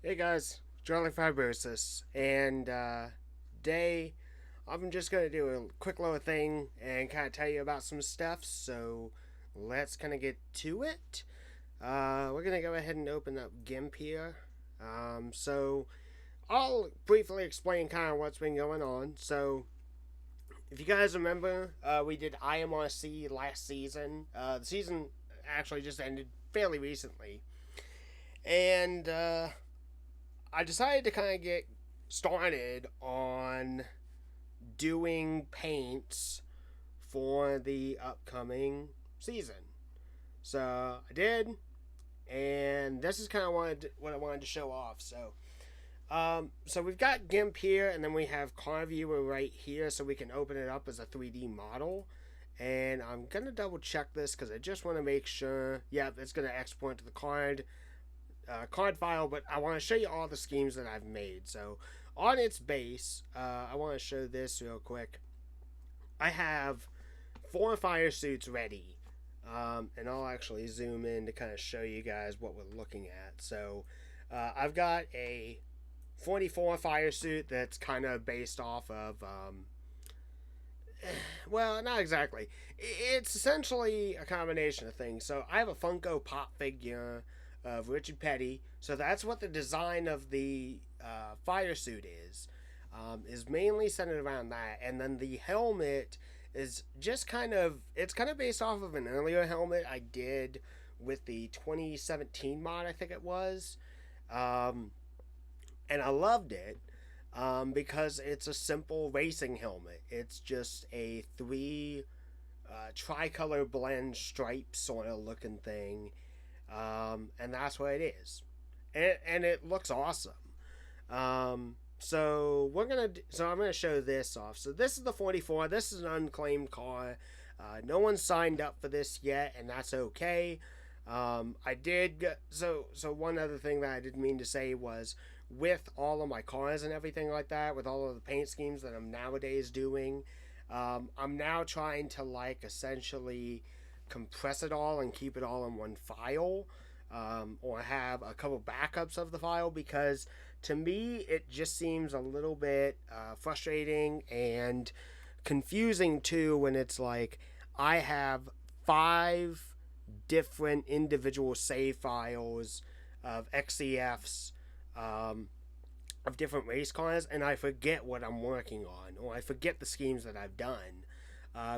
Hey guys, Charlie Fibrosis, and today I'm just gonna do a quick little thing and kind of tell you about some stuff. So let's kind of get to it. We're gonna go ahead and open up GIMP here. So I'll briefly explain kind of what's been going on. So if you guys remember, we did IMRC last season. The season actually just ended fairly recently, and I decided to kind of get started on doing paints for the upcoming season. So I did, and this is kind of what I wanted to show off. So we've got GIMP here, and then we have Car Viewer right here, so we can open it up as a 3D model. And I'm gonna double check this because I just want to make sure. Yeah, it's gonna export to the card file, but I want to show you all the schemes that I've made. So on its base, I want to show this real quick. I have 4 fire suits ready, and I'll actually zoom in to kind of show you guys what we're looking at. So I've got a 44 fire suit that's kind of based off of well, not exactly. It's essentially a combination of things. So I have a Funko Pop figure of Richard Petty. So that's what the design of the fire suit is mainly centered around that. And then the helmet is just it's kind of based off of an earlier helmet I did with the 2017 mod, I think it was. And I loved it because it's a simple racing helmet. It's just a 3 tricolor blend stripe sort of looking thing, and that's what it is, and it looks awesome. So I'm gonna show this off. So this is the 44. This is an unclaimed car. No one signed up for this yet, and that's okay. I did so. One other thing that I didn't mean to say was, with all of my cars and everything like that, with all of the paint schemes that I'm nowadays doing, I'm now trying to essentially compress it all and keep it all in one file, or have a couple backups of the file, because to me it just seems a little bit frustrating and confusing too when it's like I have 5 different individual save files of XCFs, of different race cars, and I forget what I'm working on, or I forget the schemes that I've done,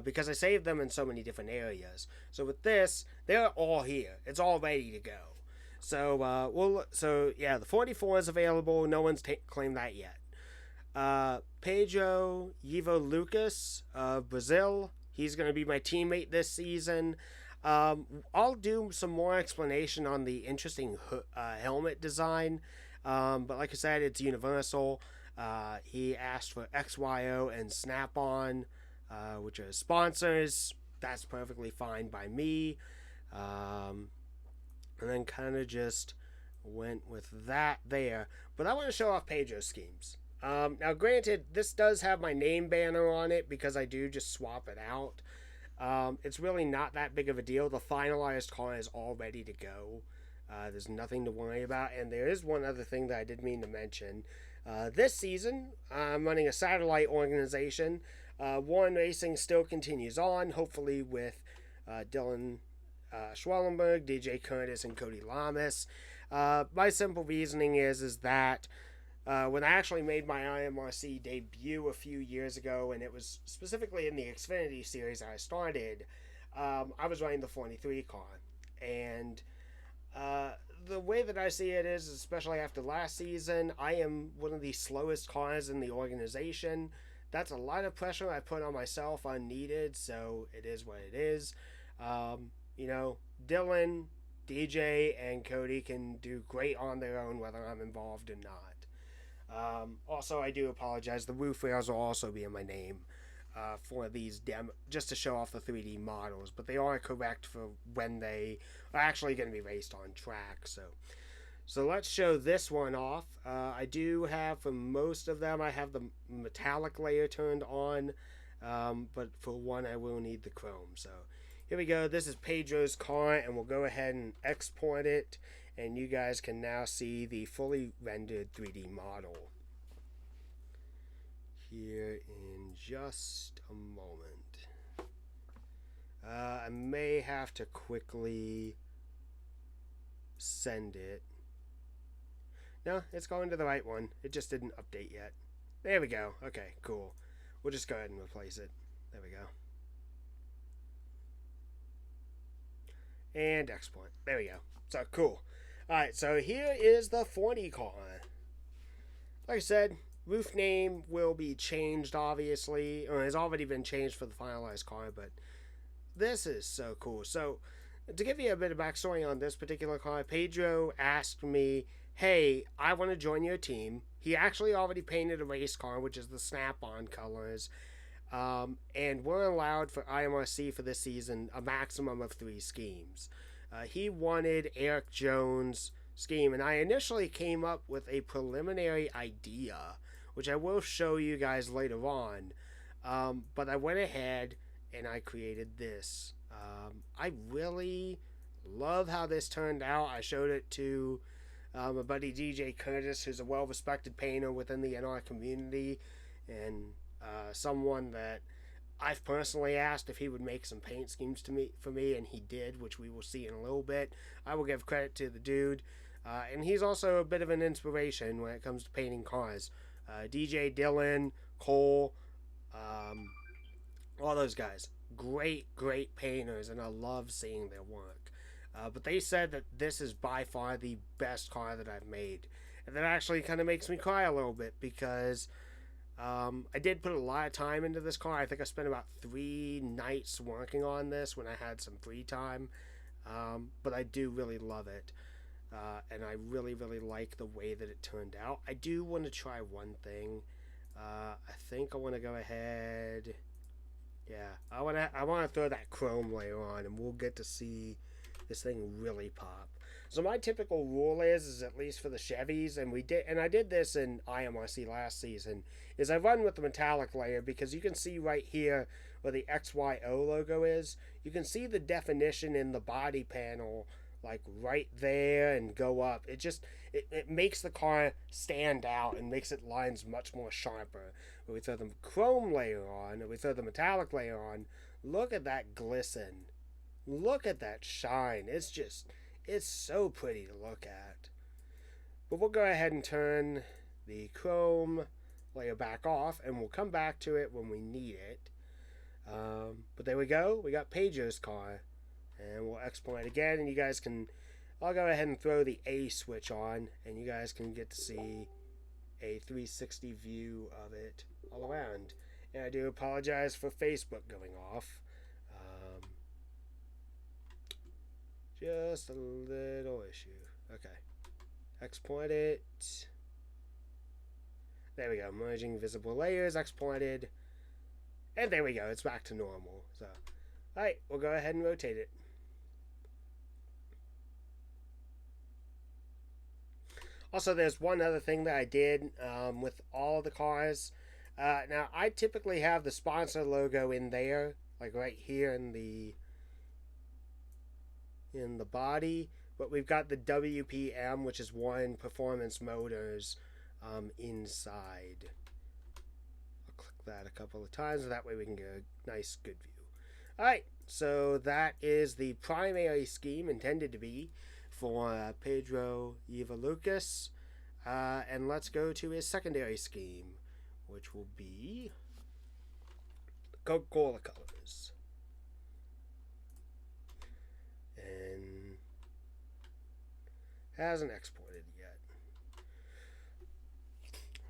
because I saved them in so many different areas. So with this, they're all here. It's all ready to go. So yeah, the 44 is available. No one's claimed that yet. Pedro Yivo Lucas of Brazil. He's going to be my teammate this season. I'll do some more explanation on the interesting helmet design. But like I said, it's universal. He asked for XYO and Snap-on, which are sponsors. That's perfectly fine by me. And then kind of just went with that there. But I want to show off Pedro's schemes. Now, granted, this does have my name banner on it because I do just swap it out. It's really not that big of a deal. The finalized car is all ready to go. There's nothing to worry about. And there is one other thing that I did mean to mention. This season, I'm running a satellite organization. Warren Racing still continues on, hopefully with Dylan Schwellenberg, DJ Kurtis, and Cody Lamas. My simple reasoning is that when I actually made my IMRC debut a few years ago, and it was specifically in the Xfinity series I started, I was running the 43 car. And the way that I see it is, especially after last season, I am one of the slowest cars in the organization. That's a lot of pressure I put on myself unneeded, so it is what it is. Dylan, DJ, and Cody can do great on their own, whether I'm involved or not. Also, I do apologize. The roof rails will also be in my name for these just to show off the 3D models, but they are correct for when they are actually going to be raced on track. So let's show this one off. I do have, for most of them, I have the metallic layer turned on, but for one I will need the chrome. So here we go. This is Pedro's car, and we'll go ahead and export it and you guys can now see the fully rendered 3D model here in just a moment. I may have to quickly send it. No, it's going to the right one. It just didn't update yet. There we go. Okay, cool. We'll just go ahead and replace it. There we go. And export. There we go. So, cool. Alright, so here is the 40 car. Like I said, roof name will be changed, obviously. Or has already been changed for the finalized car, but this is so cool. So, to give you a bit of backstory on this particular car, Pedro asked me, hey, I want to join your team. He actually already painted a race car, which is the snap-on colors. And we're allowed for IMRC for this season a maximum of 3 schemes. He wanted Eric Jones' scheme, and I initially came up with a preliminary idea, which I will show you guys later on. But I went ahead and I created this. I really love how this turned out. I showed it to my buddy DJ Kurtis, who's a well-respected painter within the NR community, and someone that I've personally asked if he would make some paint schemes for me, and he did, which we will see in a little bit. I will give credit to the dude, and he's also a bit of an inspiration when it comes to painting cars. DJ Dylan, Cole, all those guys, great painters, and I love seeing their work. But they said that this is by far the best car that I've made, and that actually kind of makes me cry a little bit, because I did put a lot of time into this car. I think I spent about 3 nights working on this when I had some free time, but I do really love it, and I really like the way that it turned out. I do want to try one thing. I think I want to go ahead. Yeah, I want to throw that chrome layer on, and we'll get to see this thing really pop. So my typical rule is at least for the Chevys, and I did this in IMRC last season, is I run with the metallic layer, because you can see right here where the XYO logo is, you can see the definition in the body panel, like right there, and go up. It makes the car stand out and makes it lines much more sharper. When we throw the chrome layer on, or we throw the metallic layer on, look at that glisten. Look at that shine. It's so pretty to look at. But we'll go ahead and turn the chrome layer back off, and we'll come back to it when we need it. But there we go. We got Pedro's car. And we'll export it again, and you guys can... I'll go ahead and throw the A switch on, and you guys can get to see a 360 view of it all around. And I do apologize for Facebook going off. Just a little issue. Okay. Export it. There we go. Merging visible layers. Exported. And there we go. It's back to normal. So, alright. We'll go ahead and rotate it. Also, there's one other thing that I did with all of the cars. Now, I typically have the sponsor logo in there. Like right here in the body, but we've got the WPM, which is Warren Performance Motors, inside. I'll click that a couple of times, so that way we can get a nice, good view. Alright, so that is the primary scheme intended to be for Pedro Lucas, and let's go to his secondary scheme, which will be Coca-Cola colors. And hasn't exported yet.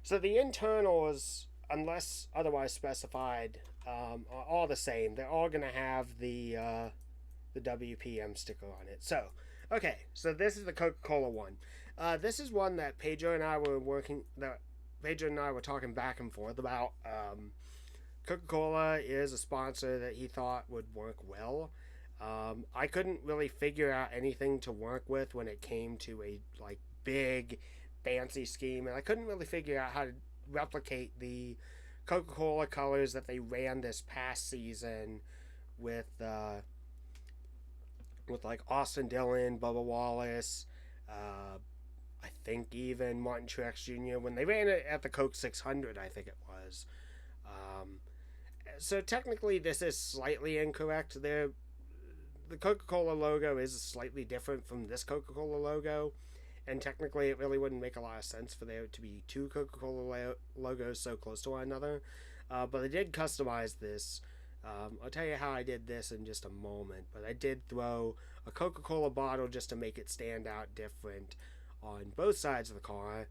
So the internals, unless otherwise specified, are all the same. They're all going to have the WPM sticker on it. So, okay, so this is the Coca-Cola one. This is one that Pedro and I were talking back and forth about. Coca-Cola is a sponsor that he thought would work well. I couldn't really figure out anything to work with when it came to a big fancy scheme, and I couldn't really figure out how to replicate the Coca-Cola colors that they ran this past season with like Austin Dillon, Bubba Wallace, I think even Martin Truex Jr., when they ran it at the Coke 600, I think it was. So technically this is slightly incorrect. The Coca-Cola logo is slightly different from this Coca-Cola logo, and technically it really wouldn't make a lot of sense for there to be two Coca-Cola logos so close to one another. But I did customize this. I'll tell you how I did this in just a moment, but I did throw a Coca-Cola bottle just to make it stand out different on both sides of the car,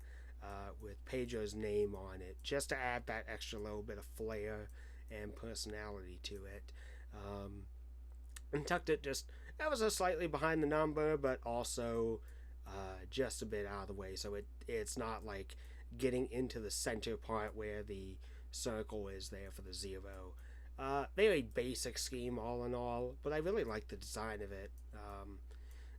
with Pedro's name on it, just to add that extra little bit of flair and personality to it. And tucked it just ever so slightly behind the number, but also just a bit out of the way, so it's not like getting into the center part where the circle is there for the 0. Very basic scheme all in all, but I really like the design of it.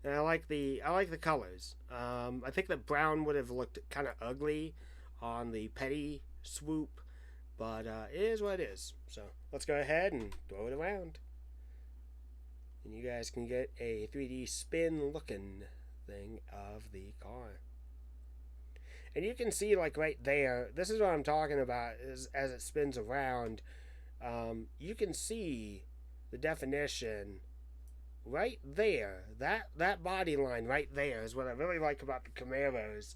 And I like the colors. I think the brown would have looked kind of ugly on the petty swoop, but it is what it is. So let's go ahead and throw it around, and you guys can get a 3D spin looking thing of the car. And you can see, like, right there, this is what I'm talking about, is as it spins around, you can see the definition right there. That body line right there is what I really like about the Camaros.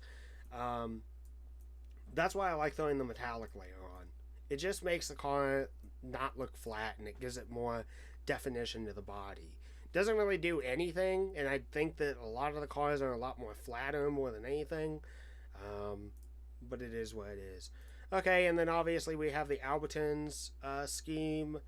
That's why I like throwing the metallic layer on. It just makes the car not look flat, and it gives it more definition to the body. Doesn't really do anything, and I think that a lot of the cars are a lot more flatter more than anything. But it is what it is. Okay, and then obviously we have the Albertons scheme,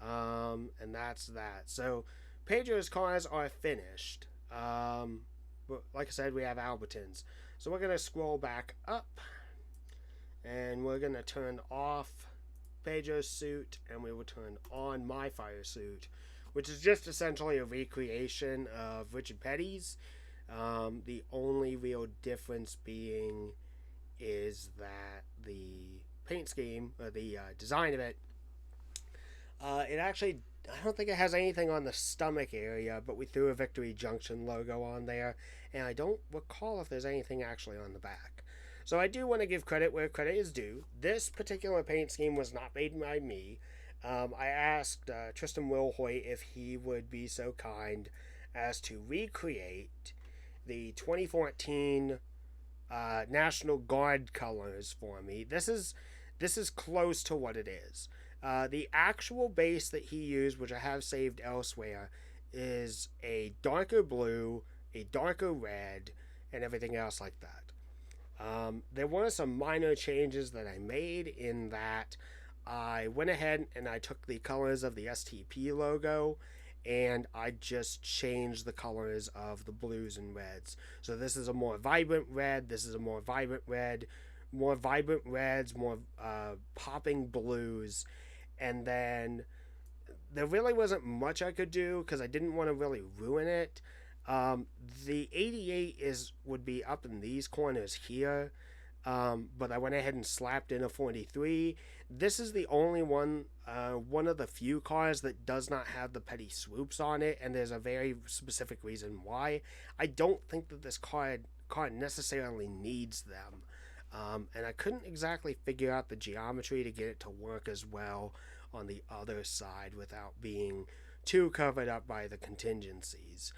and that's that. So Pedro's cars are finished. But like I said, we have Albertons. So we're going to scroll back up, and we're going to turn off Pedro's suit, and we will turn on my fire suit, which is just essentially a recreation of Richard Petty's. The only real difference being is that the paint scheme, or the design of it, it actually, I don't think it has anything on the stomach area, but we threw a Victory Junction logo on there, and I don't recall if there's anything actually on the back. So I do want to give credit where credit is due. This particular paint scheme was not made by me. I asked Tristan Wilhoit if he would be so kind as to recreate the 2014 National Guard colors for me. This is close to what it is. The actual base that he used, which I have saved elsewhere, is a darker blue, a darker red, and everything else like that. There were some minor changes that I made in that I went ahead and I took the colors of the STP logo and I just changed the colors of the blues and reds. So this is a more vibrant red, this is a more vibrant red, more vibrant reds, more popping blues, and then there really wasn't much I could do because I didn't want to really ruin it. The 88 would be up in these corners here, but I went ahead and slapped in a 43. This is the only one of the few cars that does not have the petty swoops on it, and there's a very specific reason why. I don't think that this car necessarily needs them, and I couldn't exactly figure out the geometry to get it to work as well on the other side without being too covered up by the contingencies.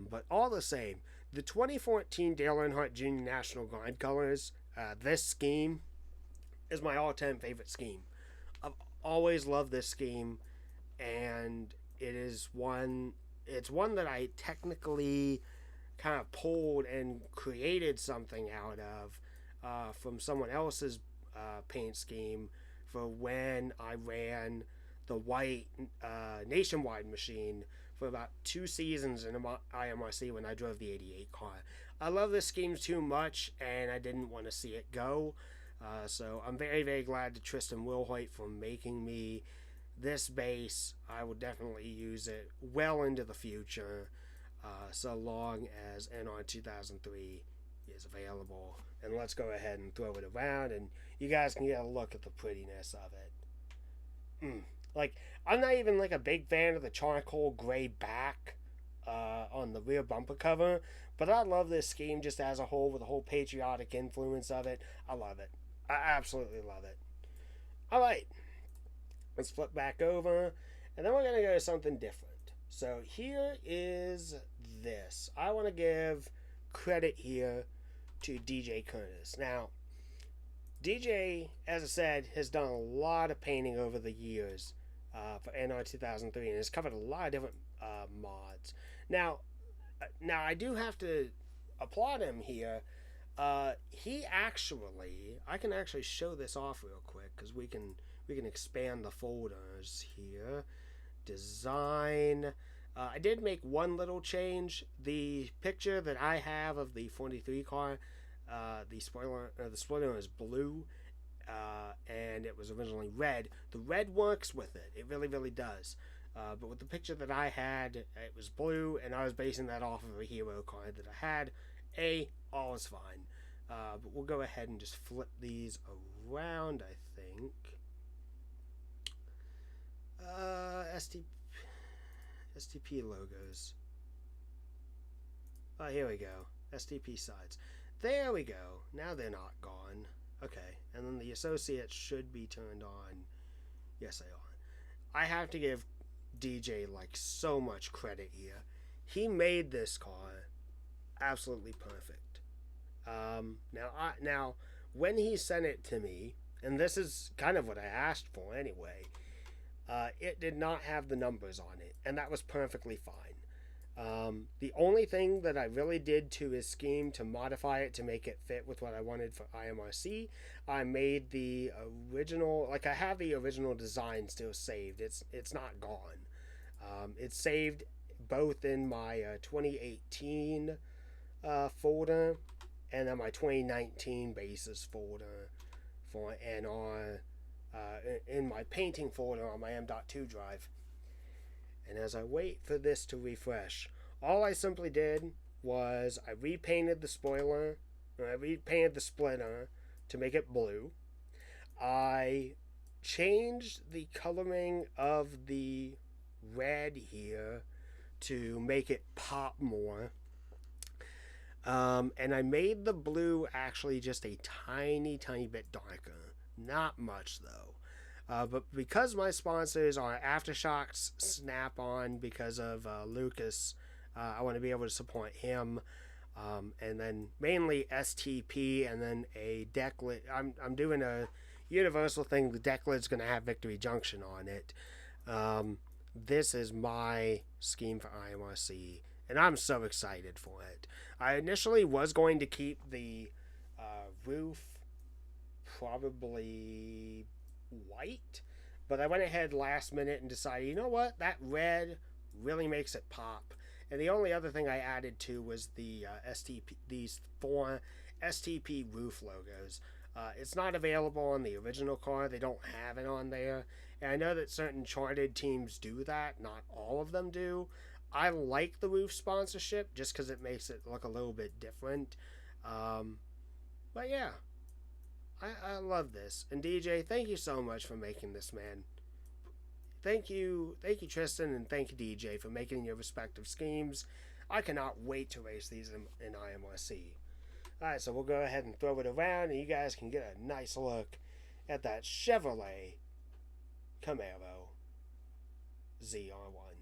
But all the same, the 2014 Dale Earnhardt Jr. National Guard colors, this scheme is my all-time favorite scheme. I've always loved this scheme, and it's one that I technically kind of pulled and created something out of from someone else's paint scheme for when I ran the white nationwide machine for about 2 seasons in IMRC when I drove the 88 car. I love this scheme too much, and I didn't want to see it go. So I'm very, very glad to Tristan Wilhoit for making me this base. I will definitely use it well into the future, so long as NR 2003 is available. And let's go ahead and throw it around, and you guys can get a look at the prettiness of it. Like, I'm not even like a big fan of the charcoal gray back on the rear bumper cover. But I love this scheme just as a whole, with the whole patriotic influence of it. I love it. I absolutely love it. All right, let's flip back over, and then we're going to go to something different. So here is this. I want to give credit here to DJ Kurtis. Now, DJ, as I said, has done a lot of painting over the years for NR 2003, and has covered a lot of different mods. Now I do have to applaud him here. He actually, I can actually show this off real quick, because we can expand the folders here. Design. I did make one little change. The picture that I have of the 43 car, the spoiler is blue, and it was originally red. The red works with it. It really, really does. But with the picture that I had, it was blue, and I was basing that off of a hero card that I had. All is fine. But we'll go ahead and just flip these around, I think. STP logos. Oh, here we go. STP sides. There we go. Now they're not gone. Okay, and then the associates should be turned on. Yes, they are. I have to give DJ like so much credit here. He made this car absolutely perfect. Now when he sent it to me, and this is kind of what I asked for anyway, it did not have the numbers on it, and that was perfectly fine. The only thing that I really did to his scheme to modify it to make it fit with what I wanted for IMRC, I made the original, like I have the original design still saved. It's not gone. It's saved both in my 2018 folder and then my 2019 basis folder for NR, in my painting folder on my M.2 drive. And as I wait for this to refresh, all I simply did was I repainted the spoiler, I repainted the splitter to make it blue. I changed the coloring of the red here to make it pop more. And I made the blue actually just a tiny bit darker. Not much though. But because my sponsors are Aftershocks, Snap-on, because of Lucas, I want to be able to support him. And then mainly STP, and then a deck lid. I'm doing a universal thing. The deck lid's going to have Victory Junction on it. This is my scheme for IMRC, and I'm so excited for it. I initially was going to keep the roof probably white, but I went ahead last minute and decided, you know what, that red really makes it pop. And the only other thing I added to was the STP, these 4 STP roof logos. It's not available on the original car. They don't have it on there. And I know that certain charted teams do that. Not all of them do. I like the roof sponsorship just because it makes it look a little bit different. But yeah, I love this. And DJ, thank you so much for making this, man. Thank you Tristan, and thank you DJ for making your respective schemes. I cannot wait to race these in IMRC. Alright, so we'll go ahead and throw it around, and you guys can get a nice look at that Chevrolet Camaro ZR1.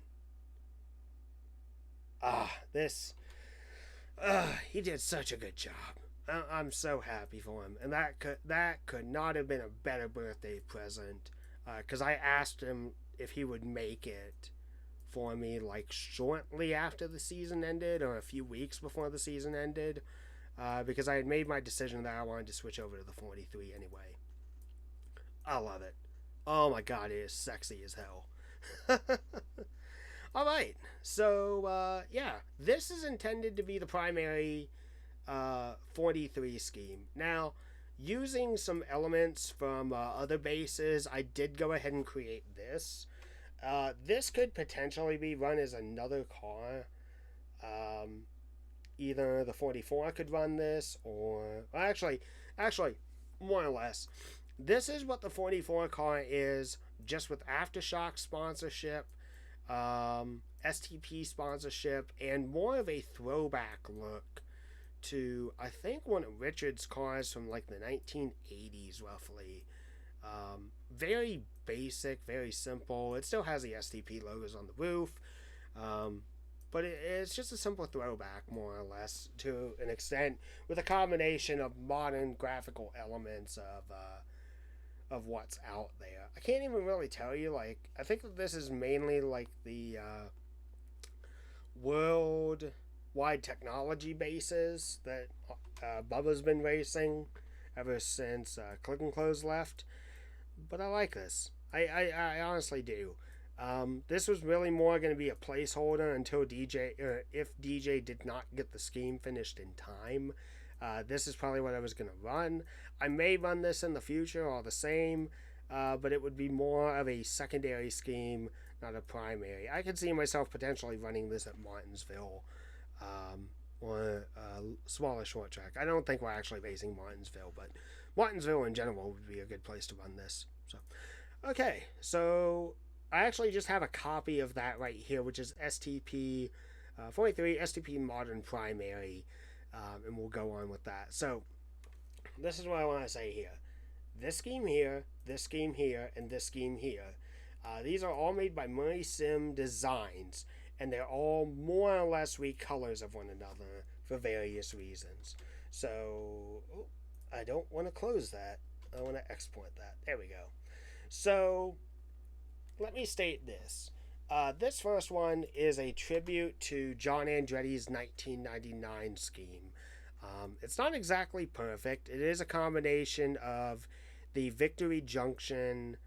He did such a good job. I'm so happy for him, and that could not have been a better birthday present, because I asked him if he would make it for me like shortly after the season ended, or a few weeks before the season ended, because I had made my decision that I wanted to switch over to the 43 anyway. I love it. Oh my god, it is sexy as hell. Alright, so yeah, this is intended to be the primary 43 scheme. Now, using some elements from other bases, I did go ahead and create this. This could potentially be run as another car. Either the 44 could run this, or actually, more or less, this is what the 44 car is, just with Aftershock sponsorship, STP sponsorship and more of a throwback look to, I think, one of Richard's cars from like the 1980s, roughly. Very basic, very simple. It still has the STP logos on the roof, but it's just a simple throwback, more or less, to an extent, with a combination of modern graphical elements of what's out there. I can't even really tell you. Like, I think that this is mainly like the worldwide technology bases that Bubba's been racing ever since Click and Close left. But I like this. I honestly do. This was really more going to be a placeholder until if DJ did not get the scheme finished in time. This is probably what I was going to run. I may run this in the future all the same, but it would be more of a secondary scheme, not a primary. I could see myself potentially running this at Martinsville, or a smaller short track. I don't think we're actually racing Martinsville, but Martinsville in general would be a good place to run this. So, okay, so I actually just have a copy of that right here, which is STP 43 STP Modern Primary, and we'll go on with that. So, this is what I want to say here. This scheme here, this scheme here, and this scheme here. These are all made by MurraySimDesigns, and they're all more or less recolors of one another for various reasons. So, I don't want to close that. I want to export that. There we go. So, let me state this. This first one is a tribute to John Andretti's 1999 scheme. It's not exactly perfect. It is a combination of the Victory Junction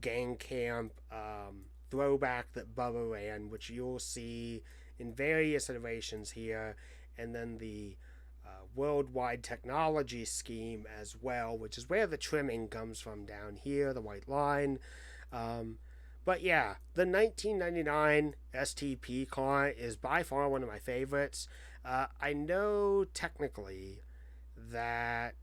gang camp throwback that Bubba ran, which you'll see in various iterations here, and then the worldwide technology scheme as well, which is where the trimming comes from down here, the white line. But yeah, the 1999 STP car is by far one of my favorites. I know technically that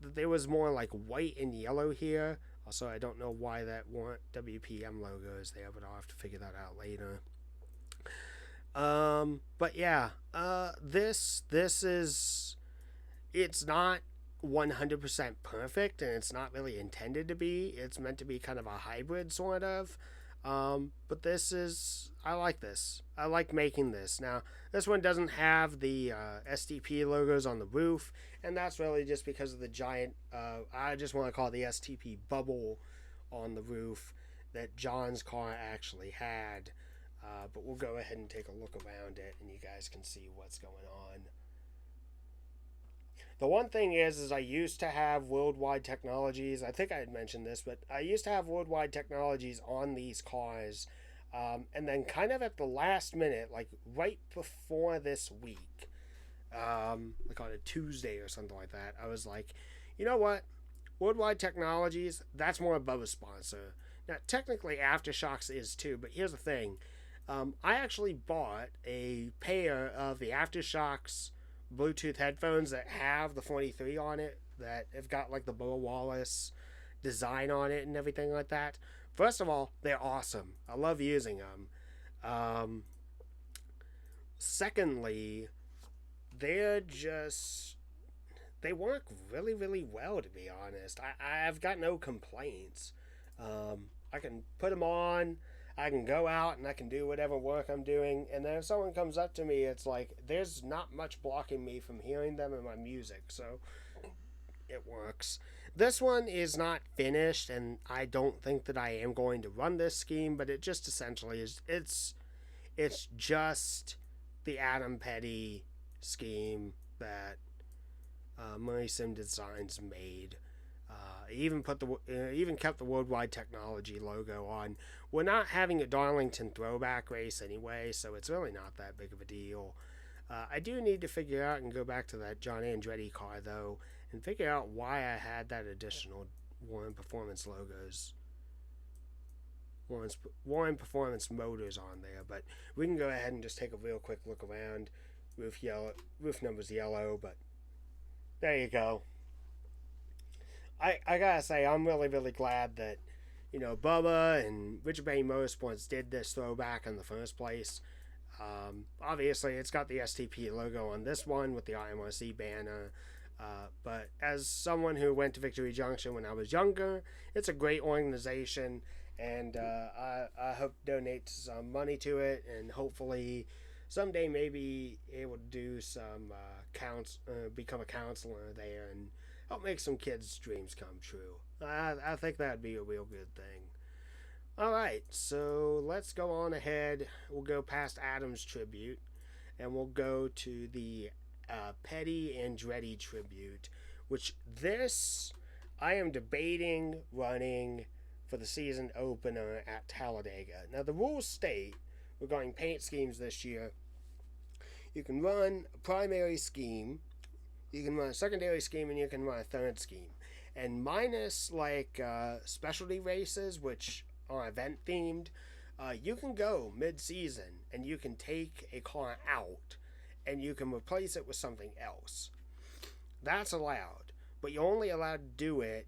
there was more like white and yellow here. Also, I don't know why that weren't WPM logos there, but I'll have to figure that out later. But yeah, this is, it's not 100% perfect, and it's not really intended to be. It's meant to be kind of a hybrid, sort of. But this is, I like this. I like making this. Now, this one doesn't have the STP logos on the roof, and that's really just because of the giant, I just want to call it the STP bubble on the roof that John's car actually had. But we'll go ahead and take a look around it, and you guys can see what's going on. The one thing is I used to have Worldwide Technologies. I think I had mentioned this, but I used to have Worldwide Technologies on these cars. And then kind of at the last minute, like right before this week, like on a Tuesday or something like that, I was like, you know what? Worldwide Technologies, that's more a Bubba sponsor. Now, technically Aftershocks is too, but here's the thing. I actually bought a pair of the Aftershocks Bluetooth headphones that have the 43 on it, that have got like the Bubba Wallace design on it and everything like that. First of all, they're awesome. I love using them. Secondly, they work really, really well, to be honest. I've got no complaints. I can put them on, I can go out and I can do whatever work I'm doing, and then if someone comes up to me, it's like there's not much blocking me from hearing them in my music, so it works. This one is not finished, and I don't think that I am going to run this scheme, but it just essentially is, it's just the Adam Petty scheme that MurraySimDesigns made. Even kept the Worldwide Technology logo on. We're not having a Darlington throwback race anyway, so it's really not that big of a deal. I do need to figure out and go back to that John Andretti car, though, and figure out why I had that additional Warren Performance logos. Warren Performance Motors on there, but we can go ahead and just take a real quick look around. Roof number's yellow, but there you go. I gotta say, I'm really, really glad that Bubba and Richard Bay Motorsports did this throwback in the first place. Obviously, it's got the STP logo on this one with the IMRC banner. But as someone who went to Victory Junction when I was younger, it's a great organization, and I hope to donate some money to it, and hopefully someday maybe able to do some become a counselor there and help make some kids' dreams come true. I think that'd be a real good thing. Alright, so let's go on ahead. We'll go past Adam's tribute, and we'll go to the Petty Andretti tribute, which this I am debating running for the season opener at Talladega. Now, the rules state regarding paint schemes this year, you can run a primary scheme, you can run a secondary scheme, and you can run a third scheme. And minus specialty races, which are event themed, you can go mid-season and you can take a car out and you can replace it with something else. That's allowed, but you're only allowed to do it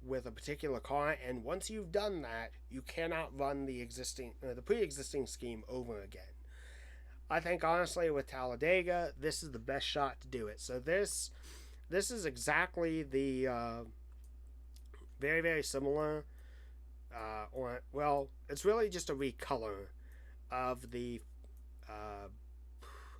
with a particular car, and once you've done that, you cannot run the pre-existing scheme over again. I think honestly with Talladega, this is the best shot to do it. So this is exactly the very, very similar, it's really just a recolor of the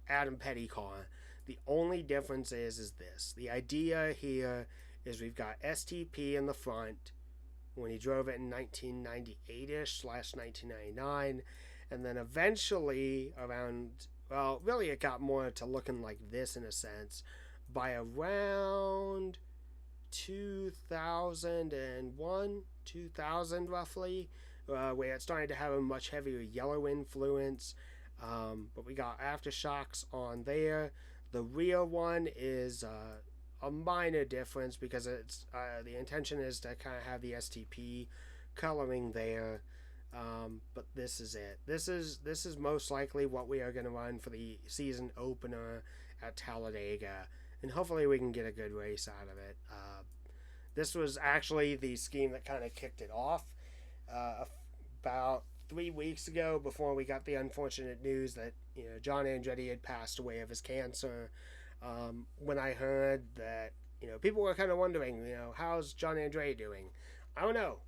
Adam Petty car. The only difference is this. The idea here is we've got STP in the front when he drove it in 1998-ish/1999, and then eventually really it got more to looking like this in a sense by around 2000 roughly, where it started to have a much heavier yellow influence, but we got aftershocks on there. The rear one is a minor difference because it's the intention is to kind of have the STP coloring there, but this is it. This is most likely what we are going to run for the season opener at Talladega, and hopefully we can get a good race out of it. This was actually the scheme that kind of kicked it off about 3 weeks ago, before we got the unfortunate news that John Andretti had passed away of his cancer. When I heard that, people were kind of wondering, how's John Andretti doing? I don't know.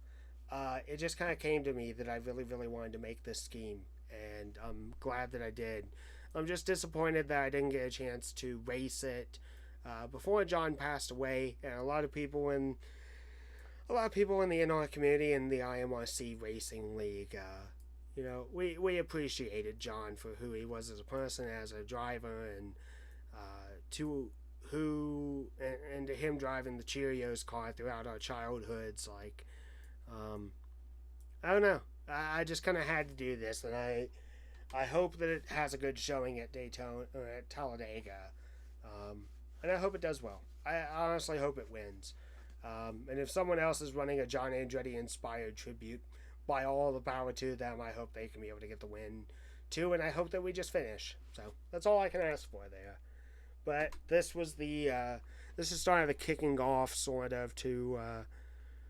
It just kind of came to me that I really, really wanted to make this scheme, and I'm glad that I did. I'm just disappointed that I didn't get a chance to race it before John passed away, and a lot of people in the Earnhardt community and the IMRC Racing League, we appreciated John for who he was as a person, as a driver, and to him driving the Cheerios car throughout our childhoods. I don't know. I just kind of had to do this, and I hope that it has a good showing at Daytona or at Talladega, and I hope it does well. I honestly hope it wins. And if someone else is running a John Andretti inspired tribute, by all the power to them. I hope they can be able to get the win too, and I hope that we just finish. So that's all I can ask for there. But this was this is sort of the kicking off sort of to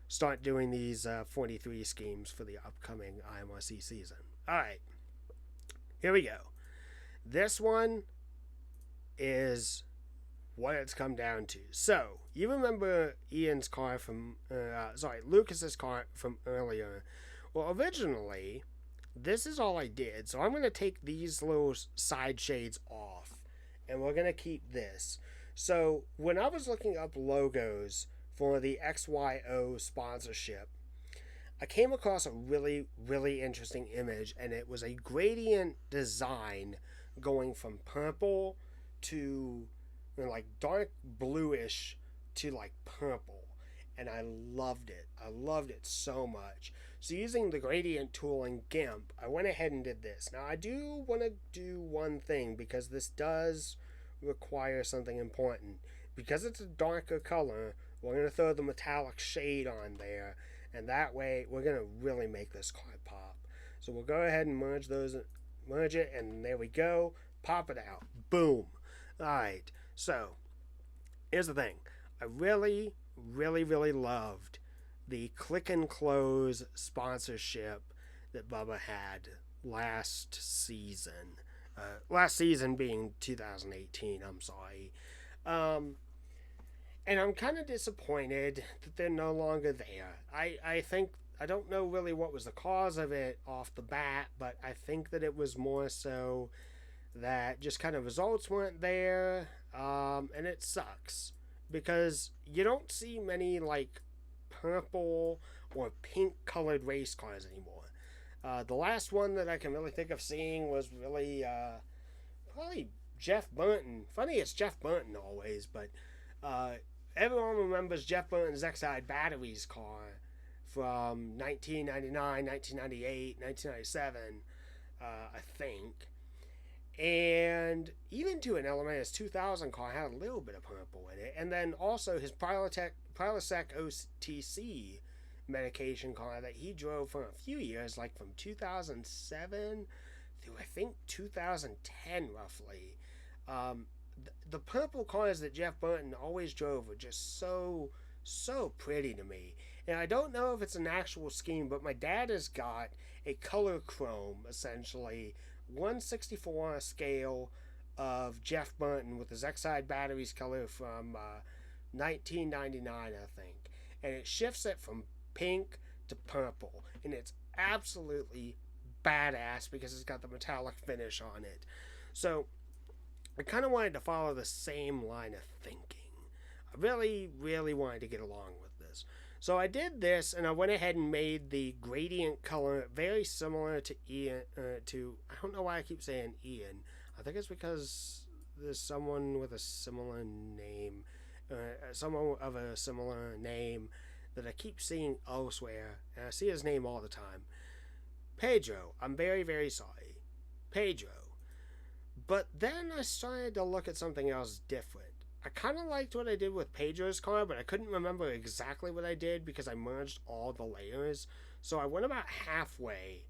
start doing these 43 schemes for the upcoming IMRC season. Alright, here we go. This one is what it's come down to. So, you remember Lucas's car from earlier. Well, originally, this is all I did. So I'm going to take these little side shades off, and we're going to keep this. So, when I was looking up logos for the XYO sponsorship, I came across a really, really interesting image, and it was a gradient design going from purple to like dark bluish to like purple, and I loved it. I loved it so much. So using the gradient tool in GIMP, I went ahead and did this. Now I do want to do one thing, because this does require something important. Because it's a darker color, we're going to throw the metallic shade on there, and that way we're going to really make this card pop. So we'll go ahead and merge it, and there we go. Pop it out. Boom. Alright, so here's the thing. I really, really, really loved the Click and Close sponsorship that Bubba had last season. Last season being 2018, I'm sorry. And I'm kind of disappointed that they're no longer there. I think, I don't know really what was the cause of it off the bat, but I think that it was more so that just kind of results weren't there, and it sucks because you don't see many like purple or pink colored race cars anymore. The last one that I can really think of seeing was really probably Jeff Burton. Funny, it's Jeff Burton always, but everyone remembers Jeff Burton's Exide Batteries car from 1999, 1998, 1997, I think. And even to an element, his 2000 car had a little bit of purple in it. And then also his Prilosec OTC medication car that he drove for a few years, like from 2007 through I think 2010 roughly. The purple cars that Jeff Burton always drove were just so pretty to me. And I don't know if it's an actual scheme, but my dad has got a color chrome, essentially 1/64 scale of Jeff Burton with his Exide Batteries color from 1999, I think. And it shifts it from pink to purple. And it's absolutely badass because it's got the metallic finish on it. So I kind of wanted to follow the same line of thinking. I really wanted to get along with this. So I did this, and I went ahead and made the gradient color very similar to Ian. I don't know why I keep saying Ian. I think it's because there's someone with a similar name, someone of a similar name that I keep seeing elsewhere, and I see his name all the time. Pedro. I'm very sorry. Pedro. But then I started to look at something else different. I kind of liked what I did with Pedro's car, but I couldn't remember exactly what I did because I merged all the layers. So I went about halfway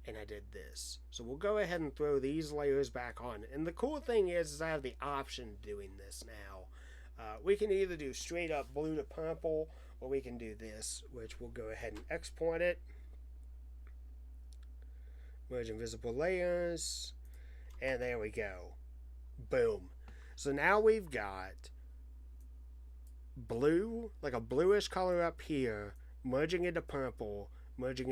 and I did this. So we'll go ahead and throw these layers back on. And the cool thing is I have the option of doing this now. We can either do straight up blue to purple, or we can do this, which we'll go ahead and export it. Merge invisible layers. And there we go. Boom. So now we've got blue, like a bluish color up here, merging into purple, merging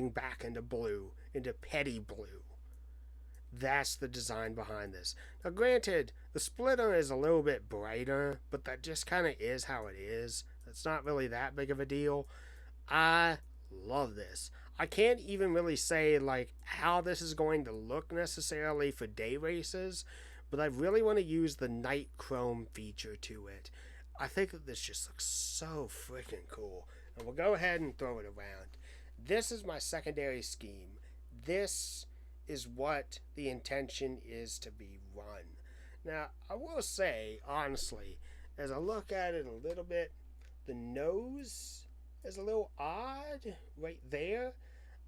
back into blue, into petty blue. That's the design behind this. Now granted, the splitter is a little bit brighter, but that just kind of is how it is. It's not really that big of a deal. I love this. I can't even really say like how this is going to look necessarily for day races, but I really want to use the night chrome feature to it. I think that this just looks so freaking cool. And we'll go ahead and throw it around. This is my secondary scheme. This is what the intention is to be run. Now, I will say, honestly, as I look at it a little bit, the nose is a little odd right there.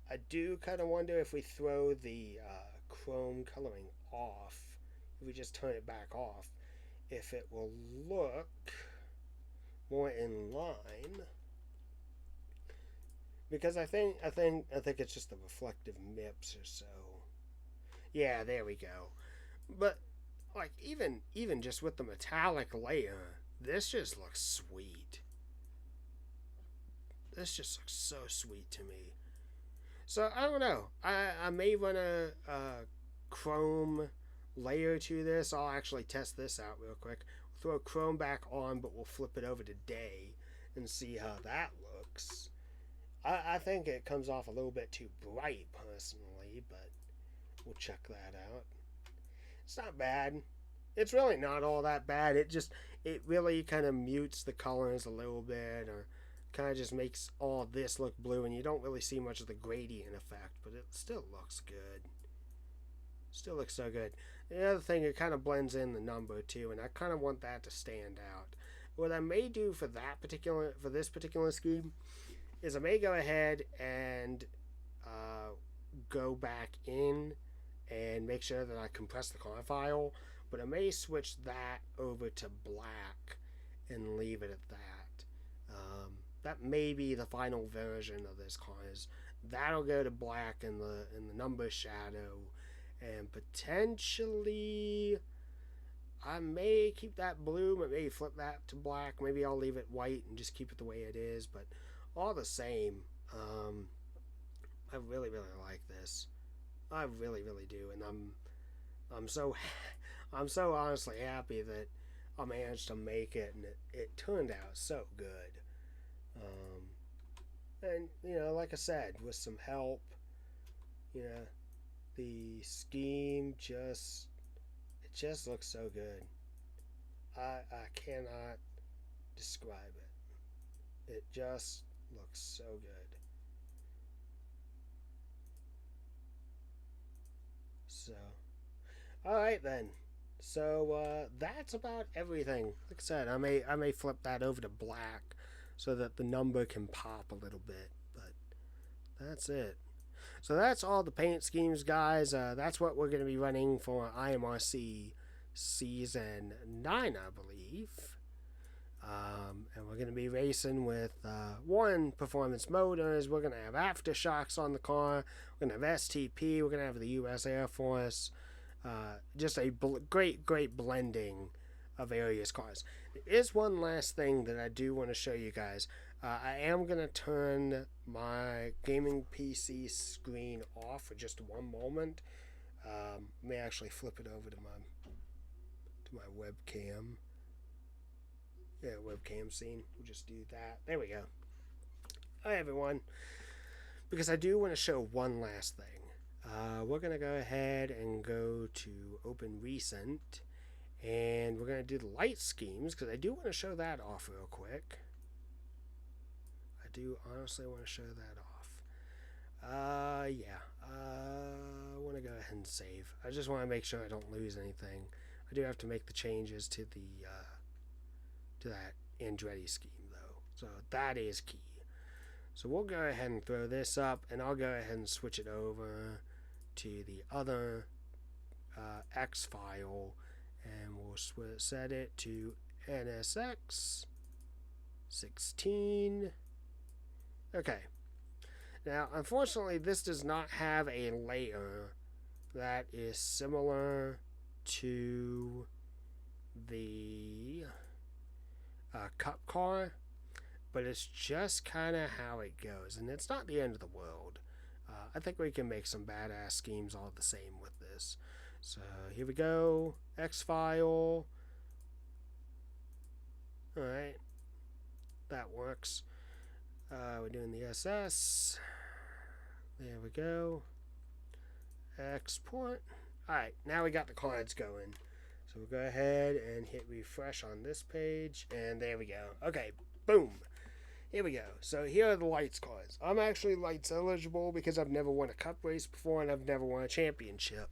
I do kind of wonder if we throw the chrome coloring off, if we just turn it back off, if it will look more in line. Because I think it's just the reflective MIPS or so. Yeah, there we go. But like even just with the metallic layer, this just looks sweet. This just looks so sweet to me. So I don't know. I may run a chrome layer to this. I'll actually test this out real quick. We'll throw chrome back on, but we'll flip it over to day and see how that looks. I think it comes off a little bit too bright personally, but we'll check that out. It's not bad. It's really not all that bad. It really kind of mutes the colors a little bit, or kind of just makes all this look blue, and you don't really see much of the gradient effect, but it still looks good. Still looks so good. The other thing, it kind of blends in the number too, and I kind of want that to stand out. What I may do for this particular scheme is I may go ahead and go back in and make sure that I compress the car file, but I may switch that over to black and leave it at that. that may be the final version of this car. That'll go to black in the number shadow, and potentially I may keep that blue, but maybe flip that to black. Maybe I'll leave it white and just keep it the way it is. But all the same, I really like this. I really do, and I'm so honestly happy that I managed to make it, and it turned out so good. And like I said, with some help, the scheme just looks so good. I cannot describe it. It just looks so good. So, all right then. So that's about everything. Like I said, I may flip that over to black so that the number can pop a little bit, but that's it. So that's all the paint schemes, guys. That's what we're going to be running for IMRC Season 9, I believe. And we're going to be racing with one performance motors. We're going to have aftershocks on the car. We're going to have STP. We're going to have the U.S. Air Force. Just a great blending of various cars. There is one last thing that I do want to show you guys. I am going to turn my gaming PC screen off for just one moment. May actually flip it over to my webcam. Yeah, webcam scene. We'll just do that. There we go. Hi, everyone. Because I do want to show one last thing. We're going to go ahead and go to Open Recent. And we're going to do the light schemes, because I do want to show that off real quick. I do honestly want to show that off. Yeah. I want to go ahead and save. I just want to make sure I don't lose anything. I do have to make the changes to that Andretti scheme, though. So that is key. So we'll go ahead and throw this up, and I'll go ahead and switch it over to the other X file, and we'll set it to NSX 16. Okay. Now, unfortunately, this does not have a layer that is similar to the Cup car, but it's just kind of how it goes, and it's not the end of the world. I think we can make some badass schemes all the same with this. So here we go, X file. Alright, that works. We're doing the SS. There we go. Export. Alright, now we got the cards going. So we'll go ahead and hit refresh on this page, and there we go. Okay, boom. Here we go. So here are the lights cards. I'm actually lights eligible because I've never won a cup race before, and I've never won a championship.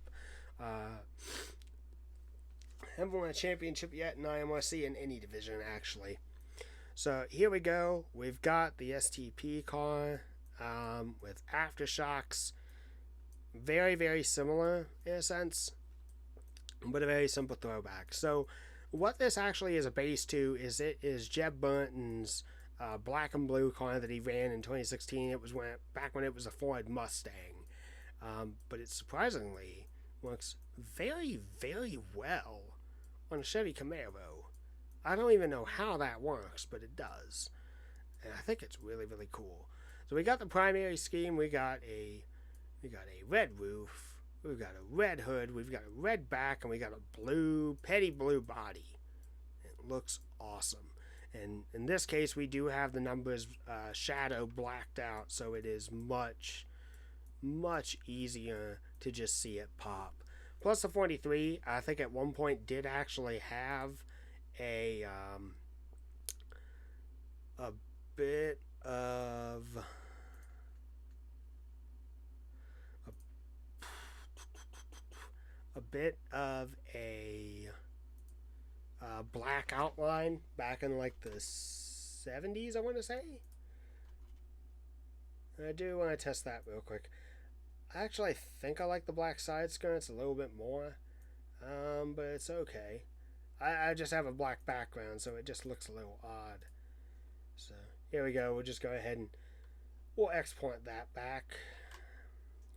Haven't won a championship yet in IMRC in any division, actually. So here we go. We've got the STP car with aftershocks. Very similar in a sense, but a very simple throwback. So what this actually is a base to is it is Jeb Burton's black and blue car that he ran in 2016. It was back when it was a Ford Mustang, but it surprisingly works very well on a Chevy Camaro. I don't even know how that works, but it does, and I think it's really cool. So we got the primary scheme. We got a red roof. We've got a red hood. We've got a red back, and we got a petty blue body. It looks awesome. And in this case, we do have the numbers shadow blacked out, so it is much easier to just see it pop. Plus the 43, I think at one point did actually have a bit of a black outline back in like the 70s, I want to say. And I do want to test that real quick. I actually think I like the black side skirts a little bit more, but it's okay. I just have a black background, so it just looks a little odd. So here we go. We'll just go ahead and we'll export that back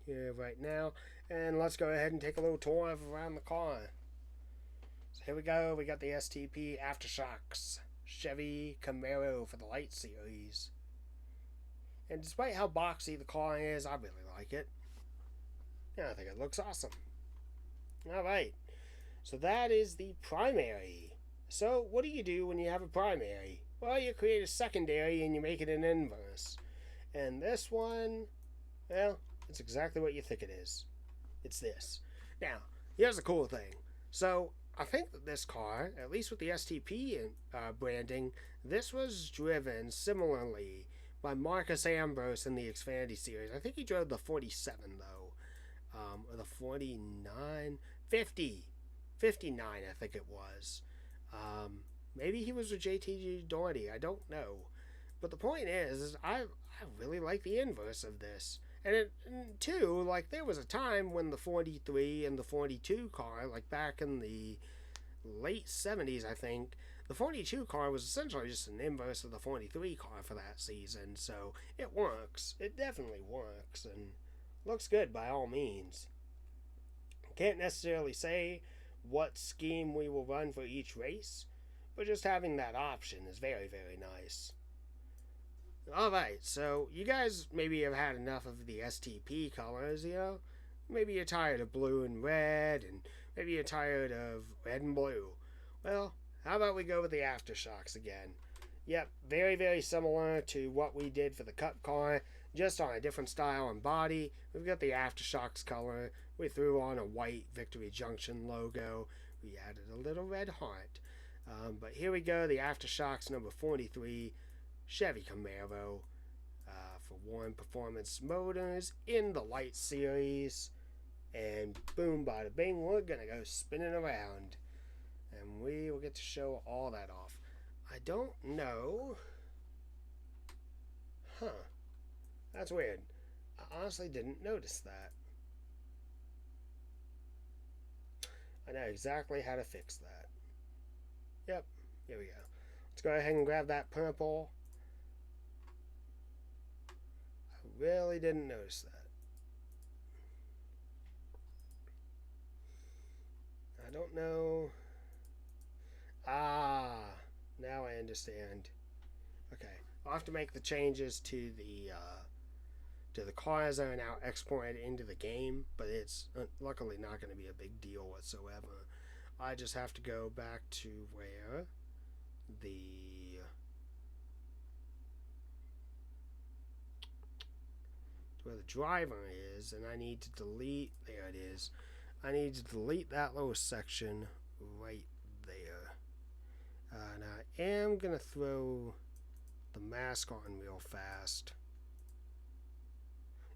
here right now. And let's go ahead and take a little tour around the car. So here we go. We got the STP Aftershocks Chevy Camaro for the Light Series. And despite how boxy the car is, I really like it. Yeah, I think it looks awesome. Alright, so that is the primary. So what do you do when you have a primary? Well, you create a secondary and you make it an inverse. And this one, well, it's exactly what you think it is. It's this. Now, here's the cool thing. So I think that this car, at least with the STP branding, this was driven similarly by Marcus Ambrose in the Xfinity series. I think he drove the 47 though. Or the 49, 50, 59 I think it was. Maybe he was with JTG Doherty, I don't know. But the point is I really like the inverse of this. And too, like, there was a time when the 43 and the 42 car, like back in the late 70s I think, the 42 car was essentially just an inverse of the 43 car for that season. So it works. It definitely works. And looks good by all means. Can't necessarily say what scheme we will run for each race, but just having that option is very, very nice. Alright, so you guys maybe have had enough of the STP colors, you know? Maybe you're tired of blue and red, and maybe you're tired of red and blue. Well, how about we go with the Aftershocks again? Yep, very, very similar to what we did for the Cup car, just on a different style and body. We've got the Aftershocks color. We threw on a white Victory Junction logo. We added a little red heart. But here we go, the Aftershocks number 43 Chevy Camaro for Warren Performance Motors in the Light Series. And boom, bada bing, we're going to go spinning around. And we will get to show all that off. I don't know. Huh. That's weird. I honestly didn't notice that. I know exactly how to fix that. Yep, here we go. Let's go ahead and grab that purple. I really didn't notice that. I don't know. Ah, now I understand. Okay, I'll have to make the changes to the cars that are now exported into the game, but it's luckily not going to be a big deal whatsoever. I just have to go back to where the driver is, and I need to delete, there it is, I need to delete that little section right there. And I am going to throw the mask on real fast,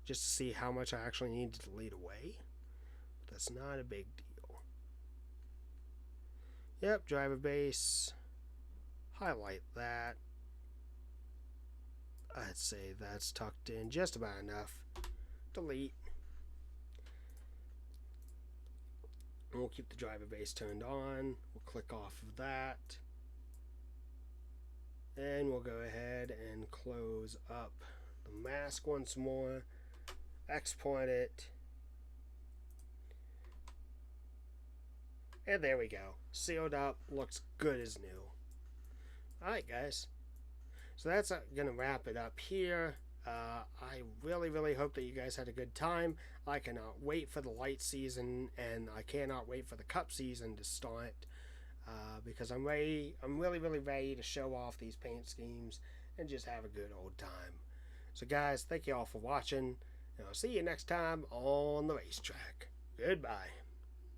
just to see how much I actually need to delete away. But that's not a big deal. Yep, driver base. Highlight that. I'd say that's tucked in just about enough. Delete. And we'll keep the driver base turned on. We'll click off of that. And we'll go ahead and close up the mask once more. Export it. And there we go. Sealed up. Looks good as new. Alright, guys. So that's going to wrap it up here. I really, really hope that you guys had a good time. I cannot wait for the light season, and I cannot wait for the cup season to start. Because I'm really, really ready to show off these paint schemes and just have a good old time. So guys, thank you all for watching. And I'll see you next time on the racetrack. Goodbye.